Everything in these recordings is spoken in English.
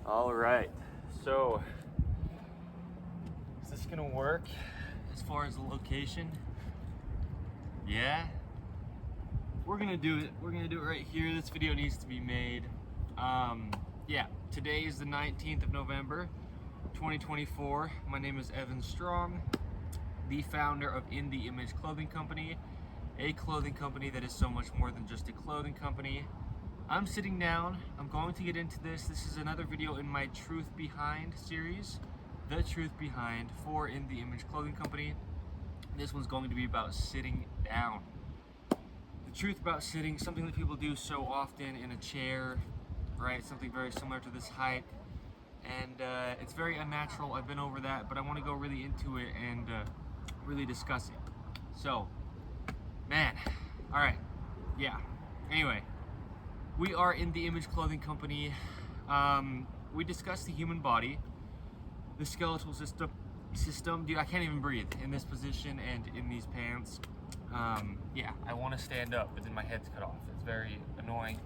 All right, so is this gonna work as far as the location? Yeah, we're gonna do it. We're gonna do it right here. This video needs to be made. Yeah, today is the 19th of November, 2024. My name is Evan Strong, the founder of In The Image Clothing Company, a clothing company that is so much more than just a clothing company. I'm sitting down, I'm going to get into this. This is another video in my Truth Behind series, The Truth Behind for In The Image Clothing Company. This one's going to be about sitting down. The truth about sitting, something that people do so often in a chair, right? Something very similar to this height. And it's very unnatural. I've been over that, but I want to go really into it and really discuss it. So, man, all right, yeah. Anyway, we are In The Image Clothing Company. We discuss the human body, the skeletal system. Dude, I can't even breathe in this position and in these pants. Yeah, I want to stand up, but then my head's cut off. It's very annoying.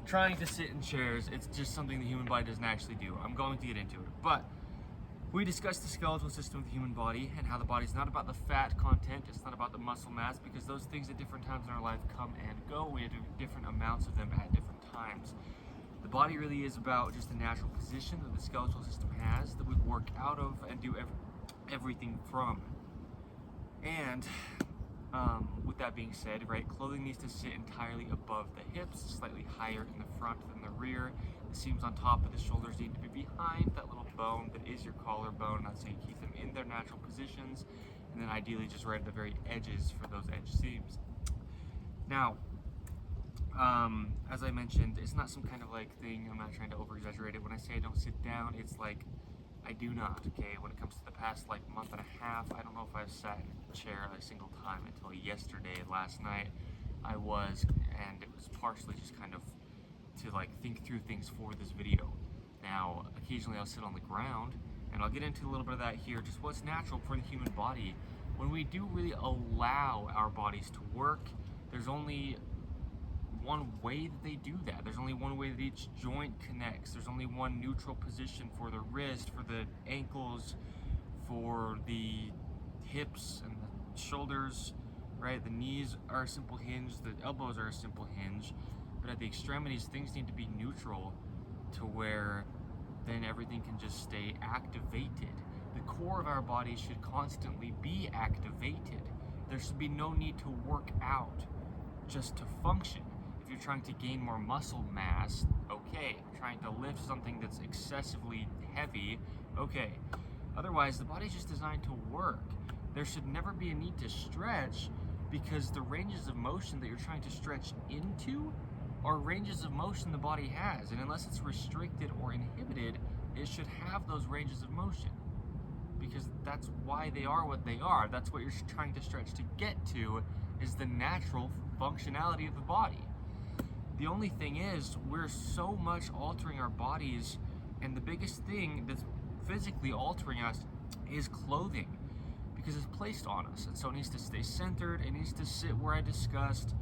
Trying to sit in chairs, it's just something the human body doesn't actually do. I'm going to get into it, but we discussed the skeletal system of the human body and how the body's not about the fat content, it's not about the muscle mass, because those things at different times in our life come and go. We have different amounts of them at different times. The body really is about just the natural position that the skeletal system has that we work out of and do everything from. And with that being said, right, clothing needs to sit entirely above the hips, slightly higher in the front than the rear. The seams on top of the shoulders need to be behind that little bone that is your collarbone. That's how you keep them in their natural positions, and then ideally just right at the very edges for those edge seams. Now, as I mentioned, it's not some kind of like thing, I'm not trying to over exaggerate it. When I say I don't sit down, it's like I do not, okay? When it comes to the past like month and a half, I don't know if I've sat in a chair a single time until yesterday. Last night I was, and it was partially just kind of to like think through things for this video. Now, occasionally I'll sit on the ground, and I'll get into a little bit of that here, just what's natural for the human body. When we do really allow our bodies to work, there's only one way that they do that. There's only one way that each joint connects. There's only one neutral position for the wrist, for the ankles, for the hips and the shoulders, right? The knees are a simple hinge, the elbows are a simple hinge, but at the extremities, things need to be neutral to where then everything can just stay activated. The core of our body should constantly be activated. There should be no need to work out just to function. If you're trying to gain more muscle mass, okay. Trying to lift something that's excessively heavy, okay. Otherwise, the body's just designed to work. There should never be a need to stretch, because the ranges of motion that you're trying to stretch into are ranges of motion the body has, and unless it's restricted or inhibited, it should have those ranges of motion, because that's why they are what they are. That's what you're trying to stretch to get to, is the natural functionality of the body. The only thing is, we're so much altering our bodies, and the biggest thing that's physically altering us is clothing, because it's placed on us, and so it needs to stay centered. It needs to sit where I discussed,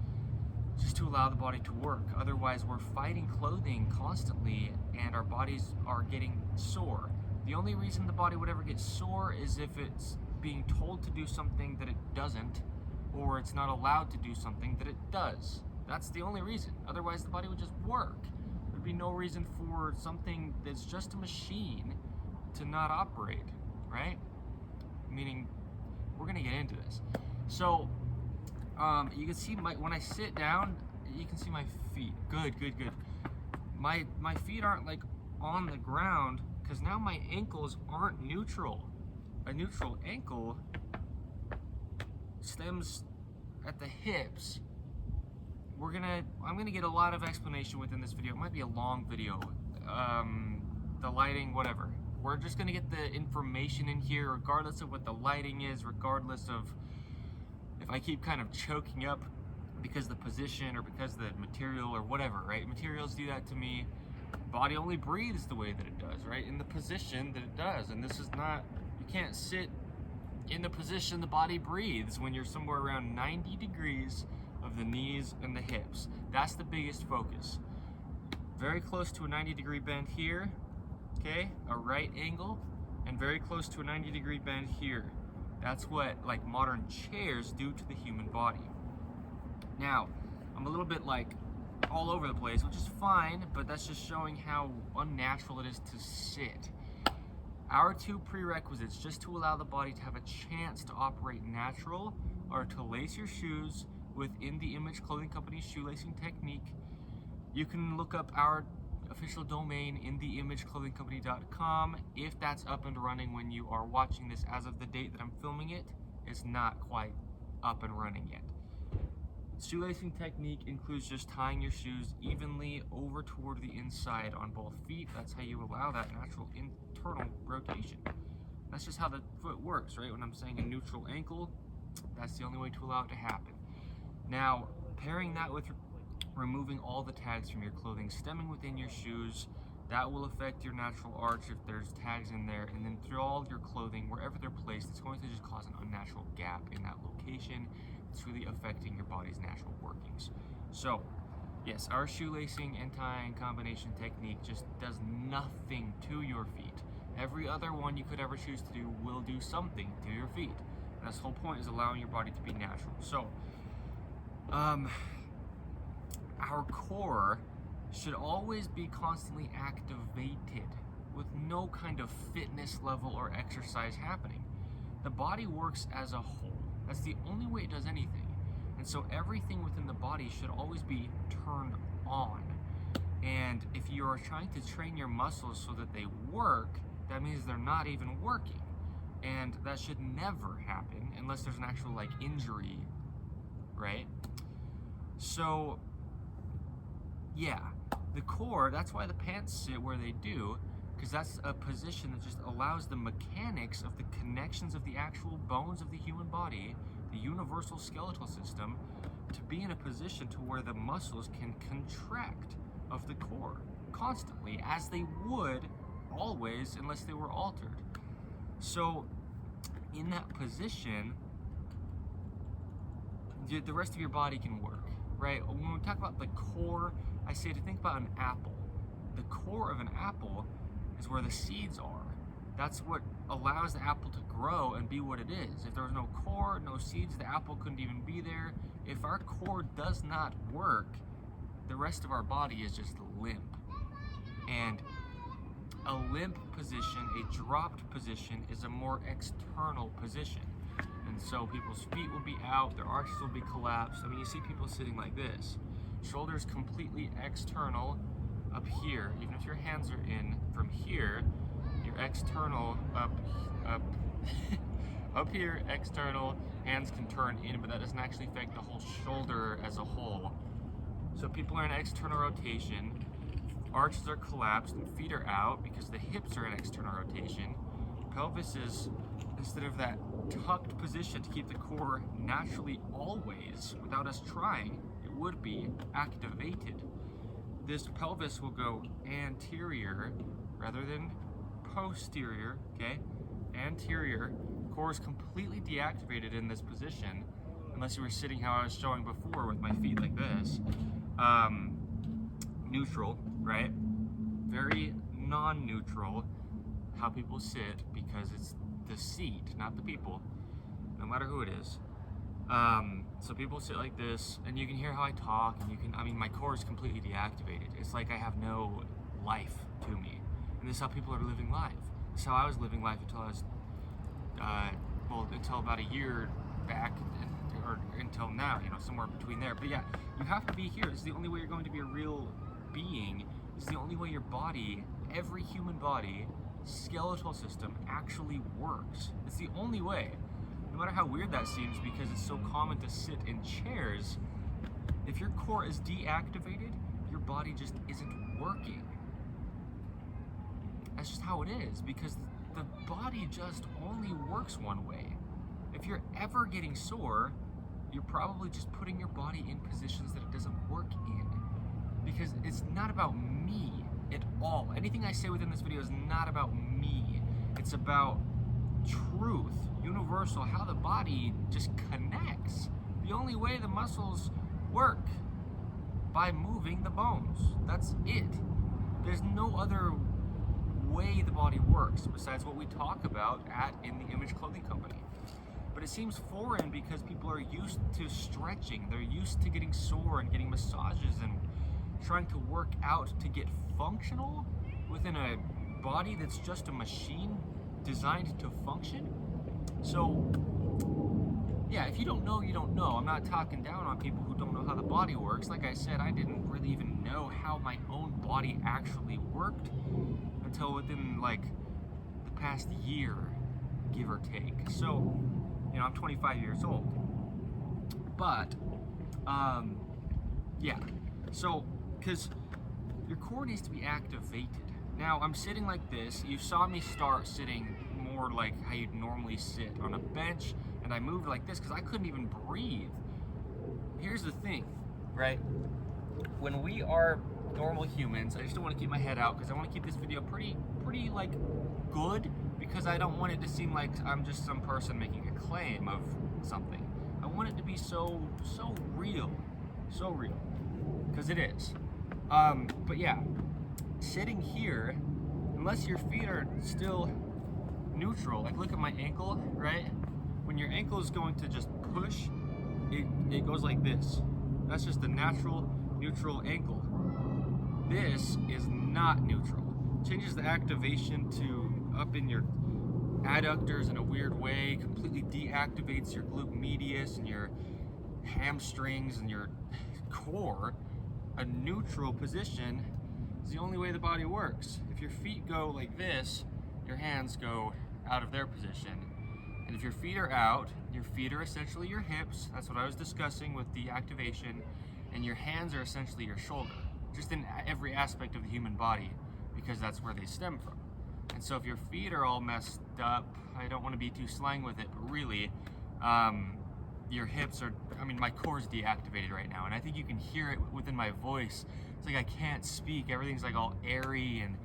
just to allow the body to work. Otherwise, we're fighting clothing constantly, and our bodies are getting sore. The only reason the body would ever get sore is if it's being told to do something that it doesn't, or it's not allowed to do something that it does. That's the only reason. Otherwise, the body would just work. There'd be no reason for something that's just a machine to not operate, right? Meaning, we're gonna get into this. So, you can see when I sit down, you can see my feet. Good. My feet aren't like on the ground, because now my ankles aren't neutral. A neutral ankle stems at the hips. I'm gonna get a lot of explanation within this video. It might be a long video. The lighting, whatever. We're just gonna get the information in here, regardless of what the lighting is, regardless of if I keep kind of choking up because of the position or because of the material or whatever, right? Materials do that to me. Body only breathes the way that it does, right? In the position that it does. And this is not, you can't sit in the position the body breathes when you're somewhere around 90 degrees of the knees and the hips. That's the biggest focus. Very close to a 90-degree bend here, okay, a right angle, and very close to a 90-degree bend here. That's what like modern chairs do to the human body. Now, I'm a little bit like all over the place, which is fine, but that's just showing how unnatural it is to sit. Our two prerequisites, just to allow the body to have a chance to operate natural, are to lace your shoes with In The Image Clothing Company shoelacing technique. You can look up our official domain, InTheImageClothingCompany.com. If that's up and running when you are watching this, as of the date that I'm filming it, it's not quite up and running yet. Shoelacing technique includes just tying your shoes evenly over toward the inside on both feet. That's how you allow that natural internal rotation. That's just how the foot works, right? When I'm saying a neutral ankle, that's the only way to allow it to happen. Now, pairing that with removing all the tags from your clothing stemming within your shoes, that will affect your natural arch if there's tags in there, and then through all your clothing, wherever they're placed, it's going to just cause an unnatural gap in that location. It's really affecting your body's natural workings. So, yes, our shoelacing and tying combination technique just does nothing to your feet. Every other one you could ever choose to do will do something to your feet. And that's the whole point, is allowing your body to be natural. So, our core should always be constantly activated with no kind of fitness level or exercise happening. The body works as a whole. That's the only way it does anything. And so everything within the body should always be turned on. And if you are trying to train your muscles so that they work, that means they're not even working. And that should never happen unless there's an actual like injury, right? So yeah, the core, that's why the pants sit where they do, because that's a position that just allows the mechanics of the connections of the actual bones of the human body, the universal skeletal system, to be in a position to where the muscles can contract of the core constantly, as they would always unless they were altered. So in that position, the rest of your body can work, right? When we talk about the core, I say to think about an apple. The core of an apple is where the seeds are. That's what allows the apple to grow and be what it is. If there was no core, no seeds, the apple couldn't even be there. If our core does not work, the rest of our body is just limp. And a limp position, a dropped position, is a more external position. And so people's feet will be out, their arches will be collapsed. I mean, you see people sitting like this. Shoulders completely external up here. Even if your hands are in from here, your external up up here, external, hands can turn in, but that doesn't actually affect the whole shoulder as a whole. So people are in external rotation, arches are collapsed, and feet are out because the hips are in external rotation. Pelvis is, instead of that tucked position to keep the core naturally always, without us trying, would be activated. This pelvis will go anterior rather than posterior, okay? Anterior. Core is completely deactivated in this position, unless you were sitting how I was showing before with my feet like this. Neutral, right? Very non-neutral how people sit, because it's the seat, not the people, no matter who it is. So people sit like this, and you can hear how I talk, and I mean, my core is completely deactivated. It's like I have no life to me. And this is how people are living life. This is how I was living life until I was, until about a year back, or until now, you know, somewhere between there. But yeah, you have to be here. This is the only way you're going to be a real being. This is the only way your body, every human body, skeletal system actually works. It's the only way. No matter how weird that seems, because it's so common to sit in chairs, if your core is deactivated, your body just isn't working. That's just how it is, because the body just only works one way. If you're ever getting sore, you're probably just putting your body in positions that it doesn't work in. Because it's not about me at all. Anything I say within this video is not about me. It's about truth, universal, how the body just connects. The only way the muscles work, by moving the bones. That's it. There's no other way the body works besides what we talk about at In the Image Clothing Company. But it seems foreign because people are used to stretching. They're used to getting sore and getting massages and trying to work out to get functional within a body that's just a machine designed to function. So yeah, if you don't know, you don't know. I'm not talking down on people who don't know how the body works. Like I said, I didn't really even know how my own body actually worked until within like the past year, give or take. So, you know, I'm 25 years old. But, yeah. So, because your core needs to be activated. Now, I'm sitting like this. You saw me start sitting more like how you'd normally sit on a bench, and I moved like this because I couldn't even breathe. Here's the thing, right? When we are normal humans, I just don't want to keep my head out because I want to keep this video pretty like good, because I don't want it to seem like I'm just some person making a claim of something. I want it to be so real, because it is. But yeah, sitting here, unless your feet are still neutral, like look at my ankle, right? When your ankle is going to just push, it goes like this. That's just a natural neutral ankle. This is not neutral. Changes the activation to up in your adductors in a weird way, completely deactivates your glute medius and your hamstrings and your core. A neutral position is the only way the body works. If your feet go like this, your hands go out of their position. And if your feet are out, your feet are essentially your hips. That's what I was discussing with the activation. And your hands are essentially your shoulder, just in every aspect of the human body, because that's where they stem from. And so if your feet are all messed up, I don't want to be too slang with it, but really, your hips are, I mean, my core is deactivated right now, and I think you can hear it within my voice. It's like I can't speak, everything's like all airy, and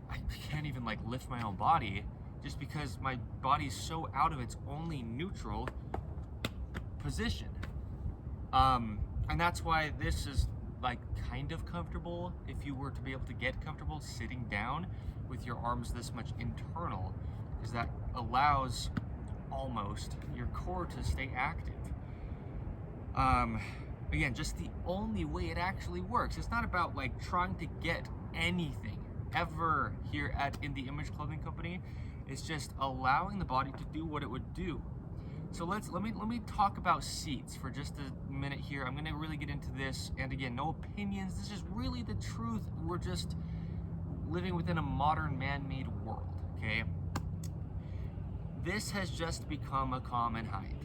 I can't even like lift my own body, just because my body's so out of its only neutral position. And that's why this is like kind of comfortable, if you were to be able to get comfortable sitting down with your arms this much internal, because that allows almost your core to stay active. Again, just the only way it actually works. It's not about like trying to get anything ever here at In the Image Clothing Company. It's just allowing the body to do what it would do. So let me talk about seats for just a minute here. I'm gonna really get into this, and again, no opinions. This is really the truth. We're just living within a modern man-made world, okay? This has just become a common height.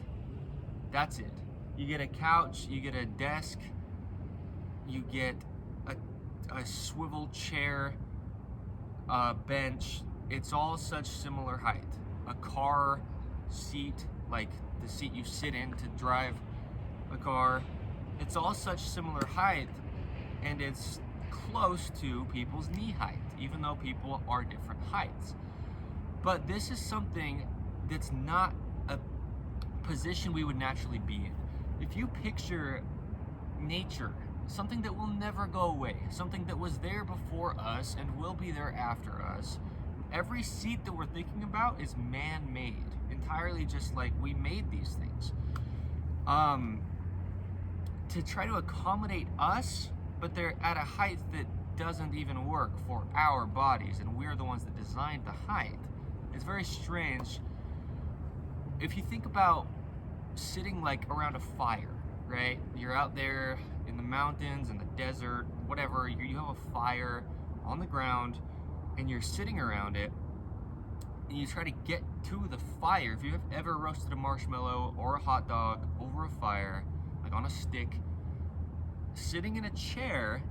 That's it. You get a couch, you get a desk, you get a swivel chair, a bench. It's all such similar height. A car seat, like the seat you sit in to drive a car, it's all such similar height, and it's close to people's knee height, even though people are different heights. But this is something that's not a position we would naturally be in. If you picture nature, something that will never go away, something that was there before us and will be there after us, every seat that we're thinking about is man-made, entirely just like we made these things. To try to accommodate us, but they're at a height that doesn't even work for our bodies, and we're the ones that designed the height. It's very strange. If you think about sitting like around a fire, right? You're out there in the mountains, in the desert, whatever, you have a fire on the ground, and you're sitting around it, and you try to get to the fire. If you have ever roasted a marshmallow or a hot dog over a fire, like on a stick, sitting in a chair,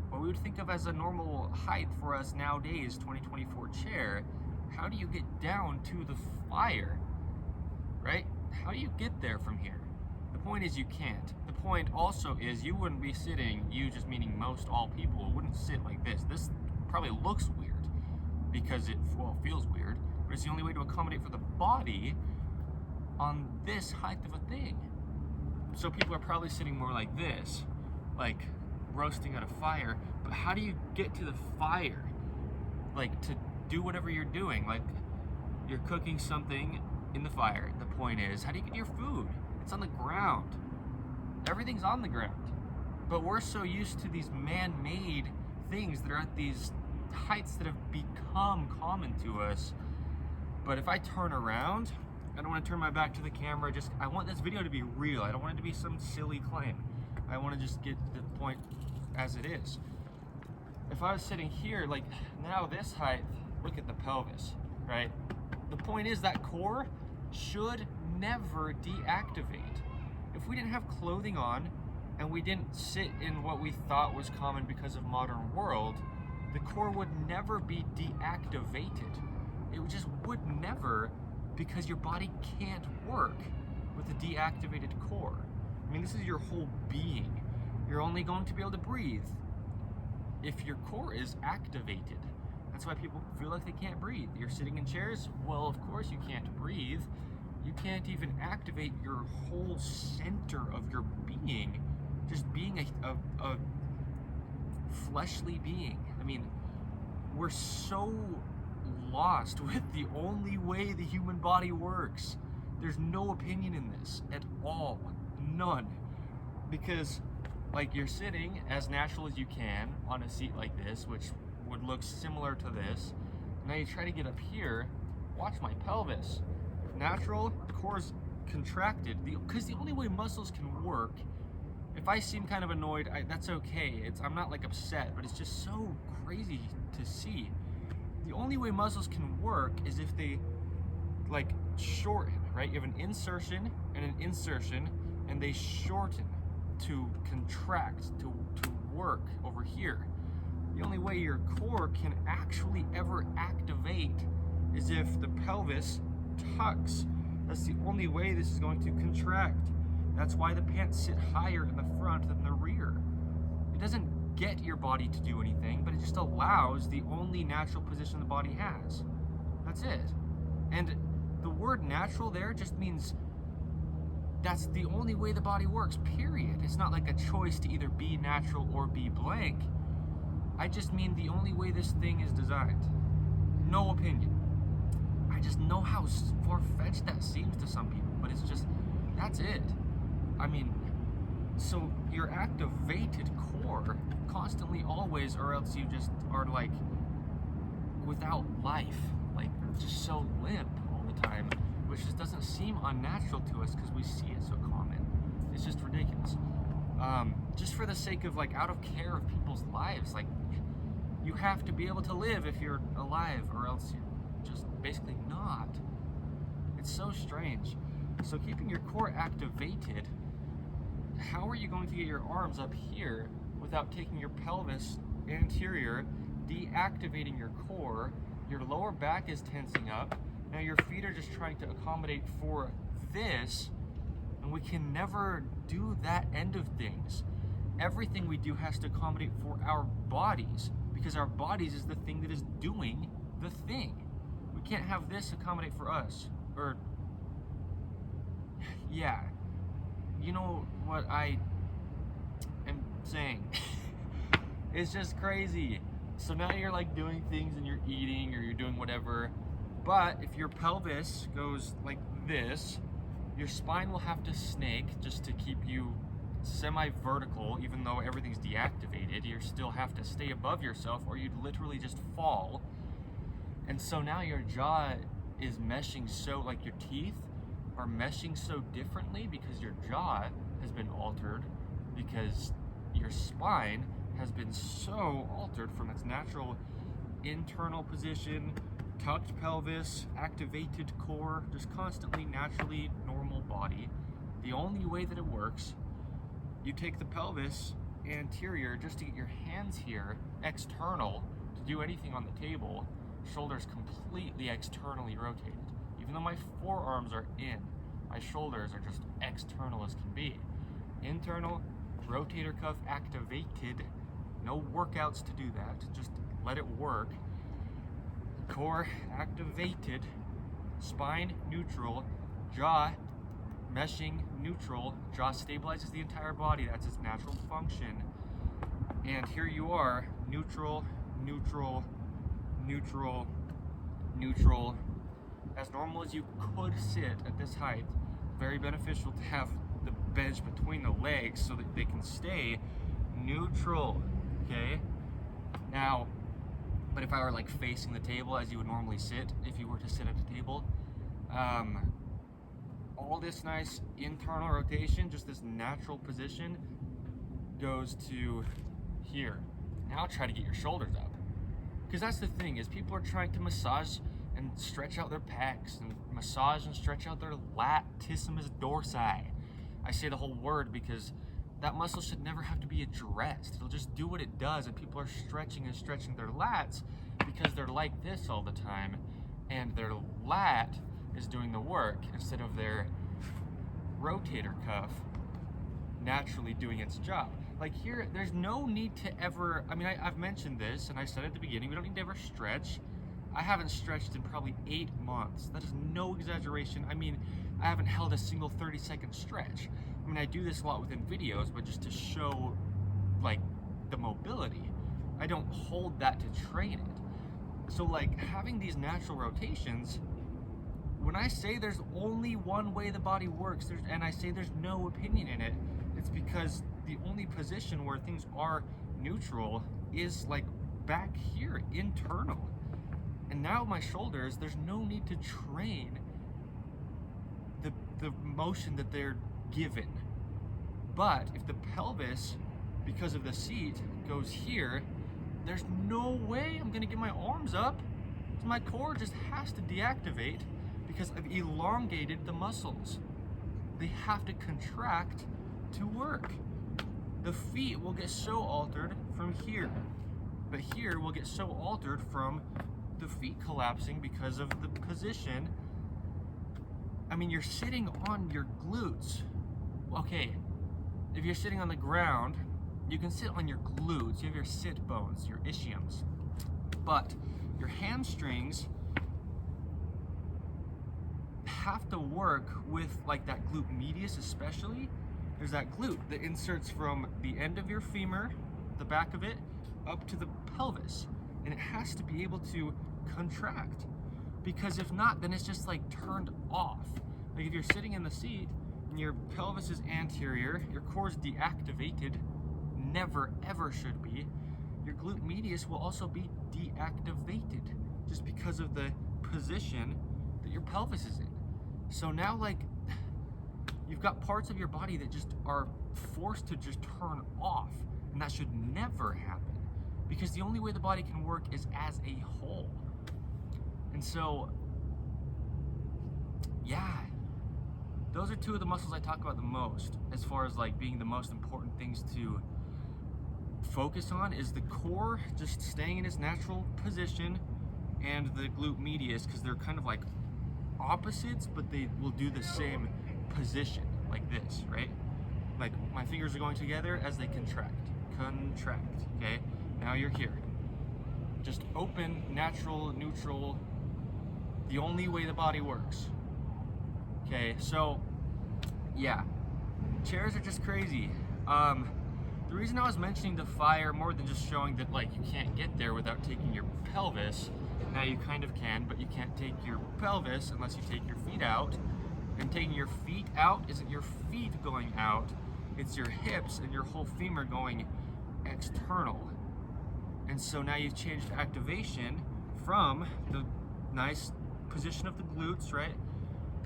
what we would think of as a normal height for us nowadays, 2024 chair, how do you get down to the fire, right? How do you get there from here? The point is you can't. The point also is you wouldn't be sitting, you just meaning most all people, wouldn't sit like this. This probably looks weird because it, well, feels weird, but it's the only way to accommodate for the body on this height of a thing. So people are probably sitting more like this, like roasting at a fire, but how do you get to the fire? Like to do whatever you're doing. Like, you're cooking something in the fire. The point is, how do you get your food? It's on the ground. Everything's on the ground. But we're so used to these man-made things that are at these heights that have become common to us. But if I turn around, I don't want to turn my back to the camera. I want this video to be real. I don't want it to be some silly claim. I want to just get the point as it is. If I was sitting here, like now this height, look at the pelvis, right? The point is that core should never deactivate. If we didn't have clothing on and we didn't sit in what we thought was common because of modern world, the core would never be deactivated. It just would never, because your body can't work with a deactivated core. I mean, this is your whole being. You're only going to be able to breathe if your core is activated. That's why people feel like they can't breathe. You're sitting in chairs, well, of course you can't breathe. You can't even activate your whole center of your being, just being a fleshly being. I mean, we're so lost with the only way the human body works. There's no opinion in this at all. None. Because, like, you're sitting as natural as you can on a seat like this, which would look similar to this. Now you try to get up here, watch my pelvis. Natural, core's contracted. Because the only way muscles can work, if I seem kind of annoyed, that's okay. I'm not like upset, but it's just so crazy to see. The only way muscles can work is if they like shorten, right? You have an insertion and an insertion, and they shorten to contract, to work over here. The only way your core can actually ever activate is if the pelvis tucks. That's the only way this is going to contract. That's why the pants sit higher in the front than the rear. It doesn't get your body to do anything, but it just allows the only natural position the body has. That's it. And the word natural there just means that's the only way the body works, period. It's not like a choice to either be natural or be blank. I just mean the only way this thing is designed. No opinion. I just know how far-fetched that seems to some people, but it's just, that's it. I mean, so your activated core constantly, always, or else you just are like without life, like just so limp all the time, which just doesn't seem unnatural to us because we see it so common. It's just ridiculous. Just for the sake of, like, out of care of people's lives, like, you have to be able to live if you're alive, or else you're just basically not. It's so strange. So keeping your core activated, how are you going to get your arms up here without taking your pelvis anterior, deactivating your core? Your lower back is tensing up. Now your feet are just trying to accommodate for this, and we can never do that end of things. Everything we do has to accommodate for our bodies, because our bodies is the thing that is doing the thing. We can't have this accommodate for us. Or, yeah, you know what I am saying. It's just crazy. So now you're like doing things and you're eating or you're doing whatever, but if your pelvis goes like this, your spine will have to snake just to keep you semi-vertical. Even though everything's deactivated, you still have to stay above yourself or you'd literally just fall. And so now your jaw is meshing, so like your teeth are meshing so differently because your jaw has been altered, because your spine has been so altered from its natural internal position, tucked pelvis, activated core, just constantly naturally normal body. The only way that it works, you take the pelvis anterior just to get your hands here external to do anything on the table. Shoulders completely externally rotated. Even though my forearms are in, my shoulders are just external as can be. Internal, rotator cuff activated. No workouts to do that, just let it work. Core activated, spine neutral, jaw meshing neutral. Jaw stabilizes the entire body, that's its natural function. And here you are, neutral, neutral, neutral, neutral, as normal as you could sit at this height. Very beneficial to have the bench between the legs so that they can stay neutral, okay? Now, but if I were like facing the table as you would normally sit, if you were to sit at a table, all this nice internal rotation, just this natural position, goes to here. Now try to get your shoulders up. Because that's the thing, is people are trying to massage and stretch out their pecs and massage and stretch out their latissimus dorsi. I say the whole word because that muscle should never have to be addressed. It'll just do what it does, and people are stretching and stretching their lats because they're like this all the time, and their lat is doing the work instead of their rotator cuff naturally doing its job. Like here, there's no need to ever, I mean, I've mentioned this, and I said at the beginning, we don't need to ever stretch. I haven't stretched in probably 8 months. That is no exaggeration. I mean, I haven't held a single 30-second stretch. I mean, I do this a lot within videos, but just to show, like, the mobility. I don't hold that to train it. So, like, having these natural rotations, when I say there's only one way the body works, and I say there's no opinion in it, it's because the only position where things are neutral is, like, back here, internal. And now my shoulders, there's no need to train the motion that they're given. But if the pelvis, because of the seat, goes here, there's no way I'm gonna get my arms up. So my core just has to deactivate because I've elongated the muscles. They have to contract to work. The feet will get so altered from here, but here will get so altered from the feet collapsing because of the position. I mean, you're sitting on your glutes. Okay, if you're sitting on the ground, you can sit on your glutes. You have your sit bones, your ischiums. But your hamstrings have to work with, like, that glute medius especially. There's that glute that inserts from the end of your femur, the back of it, up to the pelvis. And it has to be able to contract, because if not, then it's just like turned off. Like if you're sitting in the seat and your pelvis is anterior, your core is deactivated, never ever should be, your glute medius will also be deactivated just because of the position that your pelvis is in. So now, like, you've got parts of your body that just are forced to just turn off, and that should never happen, because the only way the body can work is as a whole. And so, yeah, those are two of the muscles I talk about the most as far as, like, being the most important things to focus on, is the core just staying in its natural position and the glute medius, because they're kind of like opposites, but they will do the same position, like this, right? Like my fingers are going together as they contract, okay? Now you're here. Just open, natural, neutral, the only way the body works. Okay, so yeah, chairs are just crazy. The reason I was mentioning the fire more than just showing that, like, you can't get there without taking your pelvis. Now you kind of can, but you can't take your pelvis unless you take your feet out. And taking your feet out isn't your feet going out, it's your hips and your whole femur going external. And so now you've changed activation from the nice position of the glutes, right?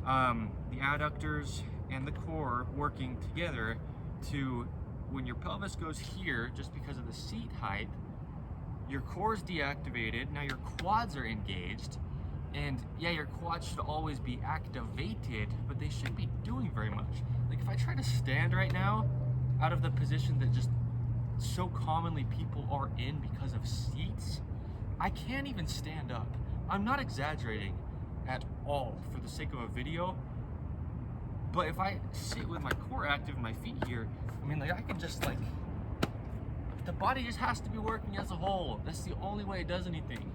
The adductors and the core working together to, when your pelvis goes here, just because of the seat height, your core is deactivated, now your quads are engaged, and yeah, your quads should always be activated, but they shouldn't be doing very much. Like if I try to stand right now, out of the position that just so commonly people are in because of seats, I can't even stand up. I'm not exaggerating at all for the sake of a video, but if I sit with my core active and my feet here, I mean, like, I can just, like, the body just has to be working as a whole. That's the only way it does anything.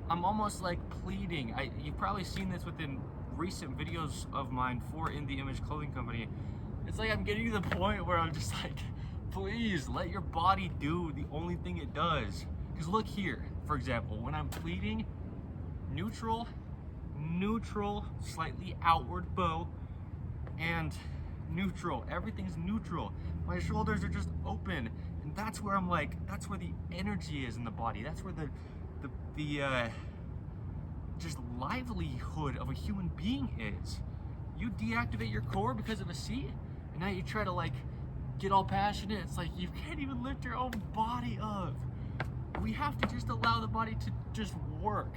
I'm almost like pleading. You've probably seen this within recent videos of mine for In The Image Clothing Company. It's like I'm getting to the point where I'm just like, please let your body do the only thing it does. Because look here, for example, when I'm pleating, neutral, neutral, slightly outward bow, and neutral. Everything's neutral. My shoulders are just open, and that's where I'm like, that's where the energy is in the body. That's where the just livelihood of a human being is. You deactivate your core because of a seat, and now you try to like get all passionate. It's like you can't even lift your own body up. We have to just allow the body to just work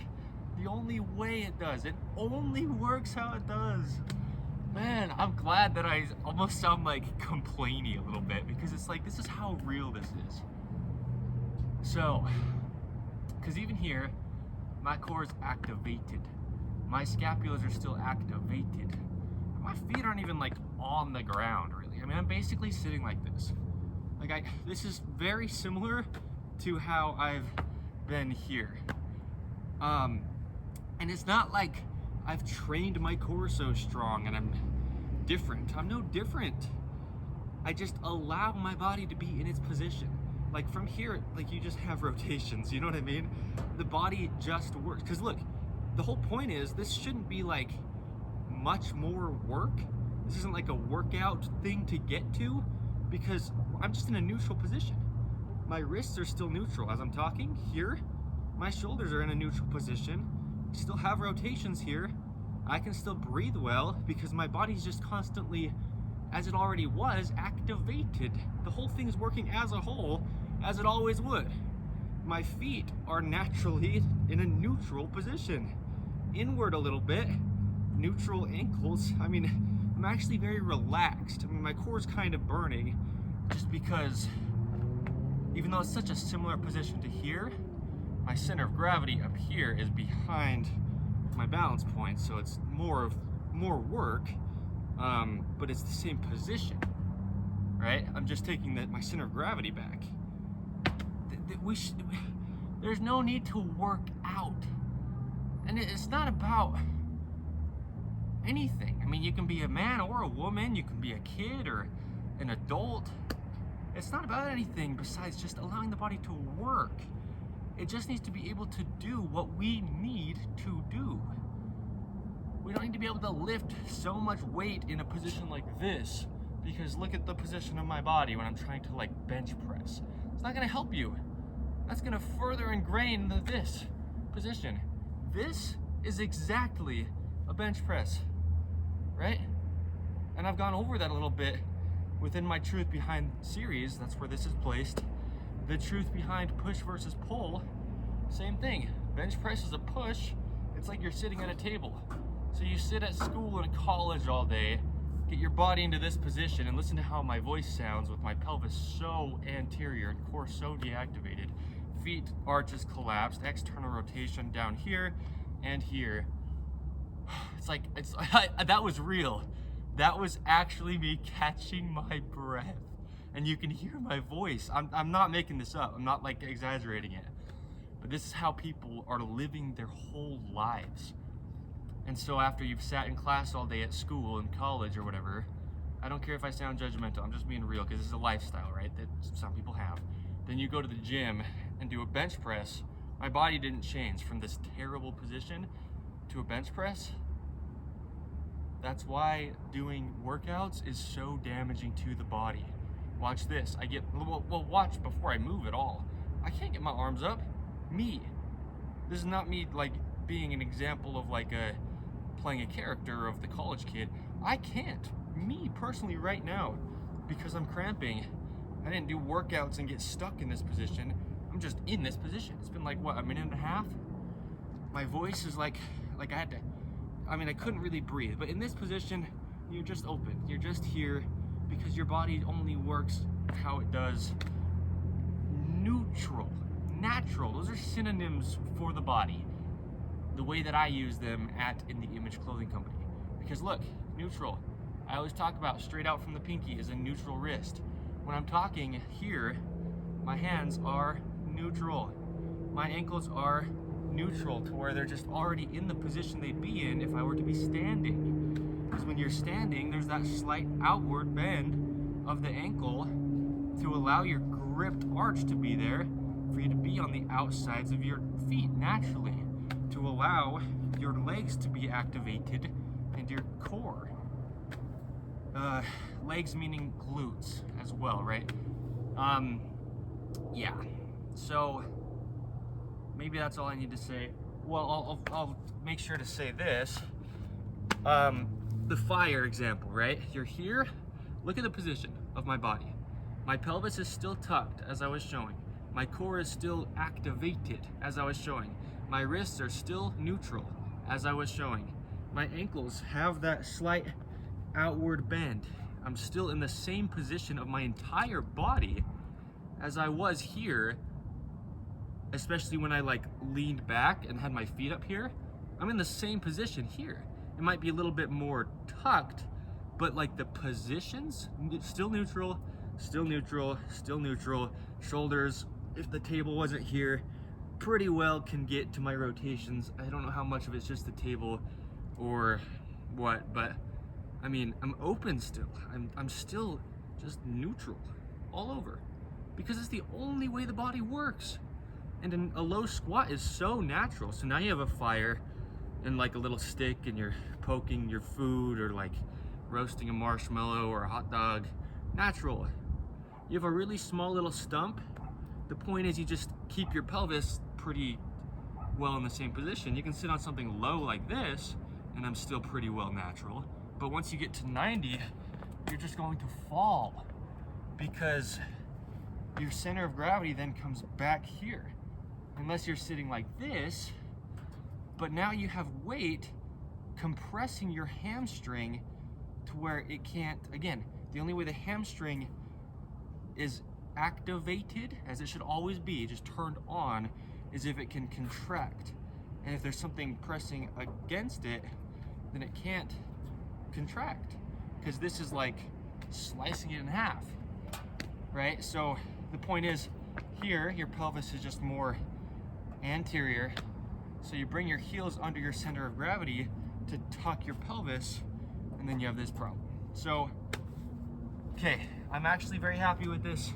the only way it does. It only works how it does. Man, I'm glad that I almost sound like complainy a little bit, because it's like, this is how real this is. So, because even here, my core is activated. My scapulars are still activated. My feet aren't even like on the ground, really. I mean, I'm basically sitting like this. Like this is very similar to how I've been here. And it's not like I've trained my core so strong and I'm different. I'm no different. I just allow my body to be in its position. Like from here, like you just have rotations, you know what I mean? The body just works. Because look, the whole point is this shouldn't be like much more work. This isn't like a workout thing to get to, because I'm just in a neutral position. My wrists are still neutral as I'm talking here. My shoulders are in a neutral position. Still have rotations here. I can still breathe well because my body's just constantly, as it already was, activated. The whole thing is working as a whole, as it always would. My feet are naturally in a neutral position. Inward a little bit, neutral ankles. I mean, I'm actually very relaxed. I mean, my core's kind of burning just because, even though it's such a similar position to here, my center of gravity up here is behind my balance point, so it's more work, but it's the same position, right? I'm just taking my center of gravity back. There's no need to work out, and it's not about anything. I mean, you can be a man or a woman, you can be a kid or an adult. It's not about anything besides just allowing the body to work. It just needs to be able to do what we need to do. We don't need to be able to lift so much weight in a position like this, because look at the position of my body when I'm trying to like bench press. It's not gonna help you. That's gonna further ingrain this position. This is exactly a bench press, right? And I've gone over that a little bit within my Truth Behind series. That's where this is placed. The truth behind push versus pull, same thing. Bench press is a push. It's like you're sitting at a table. So you sit at school and college all day, get your body into this position, and listen to how my voice sounds with my pelvis so anterior and core so deactivated. Feet arches collapsed, external rotation down here and here. It's like, that was real. That was actually me catching my breath. And you can hear my voice. I'm not making this up. I'm not like exaggerating it. But this is how people are living their whole lives. And so after you've sat in class all day at school and college or whatever, I don't care if I sound judgmental, I'm just being real, because this is a lifestyle, right, that some people have. Then you go to the gym and do a bench press. My body didn't change from this terrible position to a bench press. That's why doing workouts is so damaging to the body. Watch this. Well, watch before I move at all. I can't get my arms up. Me. This is not me like being an example of like playing a character of the college kid. I can't. Me personally right now, because I'm cramping. I didn't do workouts and get stuck in this position. I'm just in this position. It's been like, what, a minute and a half? My voice is like I couldn't really breathe. But in this position, you're just open. You're just here because your body only works how it does. Neutral, natural, those are synonyms for the body. The way that I use them at In The Image Clothing Company. Because look, neutral. I always talk about straight out from the pinky is a neutral wrist. When I'm talking here, my hands are neutral. My ankles are neutral to where they're just already in the position they'd be in if I were to be standing. Because when you're standing, there's that slight outward bend of the ankle to allow your gripped arch to be there, for you to be on the outsides of your feet naturally, to to allow your legs to be activated and your core. Legs meaning glutes as well, right? Yeah. So maybe that's all I need to say. Well, I'll make sure to say this. The fire example, right? You're here. Look at the position of my body. My pelvis is still tucked, as I was showing. My core is still activated, as I was showing. My wrists are still neutral, as I was showing. My ankles have that slight outward bend. I'm still in the same position of my entire body as I was here, especially when I like leaned back and had my feet up here. I'm in the same position here. It might be a little bit more tucked, but like the positions, still neutral, still neutral, still neutral. Shoulders, if the table wasn't here, pretty well can get to my rotations. I don't know how much of it's just the table or what, but I mean, I'm open still. I'm still just neutral all over because it's the only way the body works. And a low squat is so natural. So now you have a fire and like a little stick and you're poking your food or like roasting a marshmallow or a hot dog. Natural. You have a really small little stump. The point is you just keep your pelvis pretty well in the same position. You can sit on something low like this and I'm still pretty well natural. But once you get to 90, you're just going to fall because your center of gravity then comes back here. Unless you're sitting like this, but now you have weight compressing your hamstring to where it can't, again, the only way the hamstring is activated, as it should always be, just turned on, is if it can contract. And if there's something pressing against it, then it can't contract, because this is like slicing it in half, right? So the point is, here, your pelvis is just more anterior, so you bring your heels under your center of gravity to tuck your pelvis, and then you have this problem. So, okay, I'm actually very happy with this,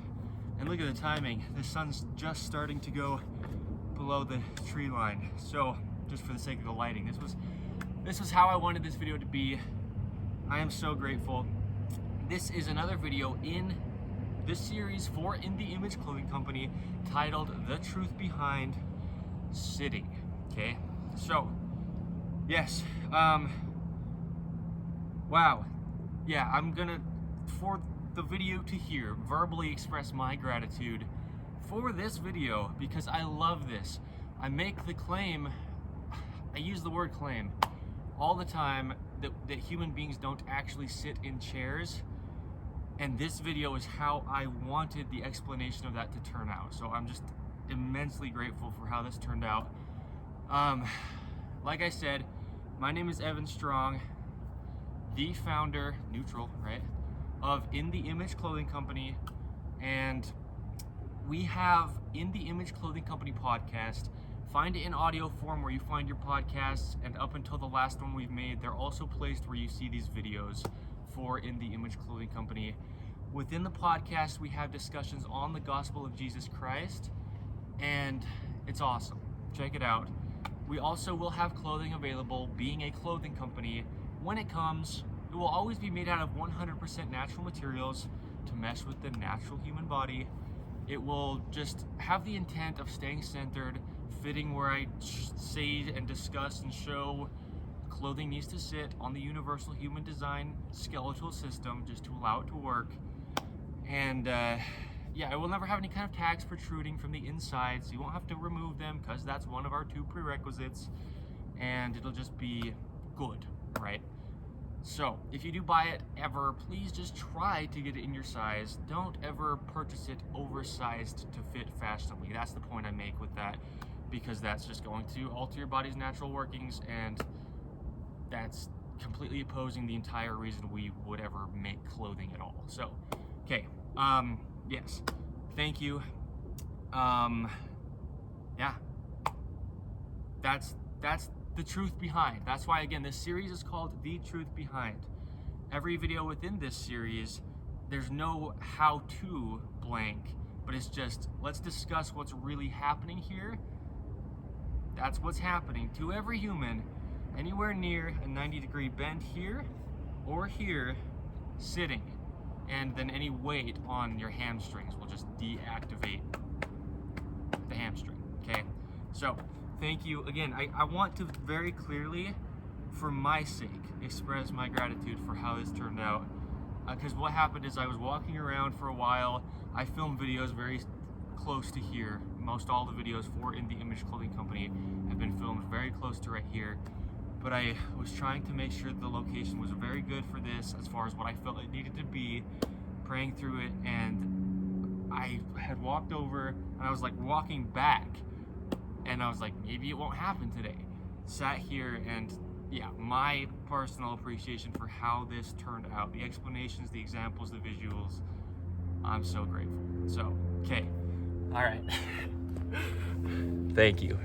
and look at the timing. The sun's just starting to go below the tree line. So, just for the sake of the lighting, this was how I wanted this video to be. I am so grateful. This is another video in this series for In the Image Clothing Company titled The Truth Behind Sitting. Okay, so yes, wow, yeah, I'm gonna, for the video to hear, verbally express my gratitude for this video because I love this. I make the claim, I use the word claim all the time, that human beings don't actually sit in chairs, and this video is how I wanted the explanation of that to turn out. So I'm just immensely grateful for how this turned out. Like I said, my name is Evan Strong, the founder, neutral, right, of In the Image Clothing Company, and we have In the Image Clothing Company podcast. Find it in audio form where you find your podcasts, and up until the last one we've made, they're also placed where you see these videos for In the Image Clothing Company. Within the podcast, we have discussions on the gospel of Jesus Christ, and it's awesome. Check it out. We also will have clothing available. Being a clothing company, when it comes, it will always be made out of 100% natural materials to mesh with the natural human body. It will just have the intent of staying centered, fitting where I say and discuss and show clothing needs to sit on the universal human design skeletal system, just to allow it to work. And yeah, I will never have any kind of tags protruding from the inside, so you won't have to remove them, because that's one of our 2 prerequisites, and it'll just be good, right? So if you do buy it ever, please just try to get it in your size. Don't ever purchase it oversized to fit fashionably. That's the point I make with that, because that's just going to alter your body's natural workings, and that's completely opposing the entire reason we would ever make clothing at all. So, okay, yes, thank you. Yeah, that's the truth behind. That's why, again, this series is called The Truth Behind. Every video within this series, there's no how-to blank, but it's just, let's discuss what's really happening here That's what's happening to every human anywhere near a 90-degree bend here or here, sitting. And then any weight on your hamstrings will just deactivate the hamstring, okay? So, thank you. Again, I want to very clearly, for my sake, express my gratitude for how this turned out. Because what happened is I was walking around for a while. I filmed videos very close to here. Most all the videos for In The Image Clothing Company have been filmed very close to right here. But I was trying to make sure the location was very good for this as far as what I felt it needed to be, praying through it, and I had walked over and I was like walking back and I was like, maybe it won't happen today. Sat here and yeah, my personal appreciation for how this turned out, the explanations, the examples, the visuals, I'm so grateful. So, okay, all right. Thank you.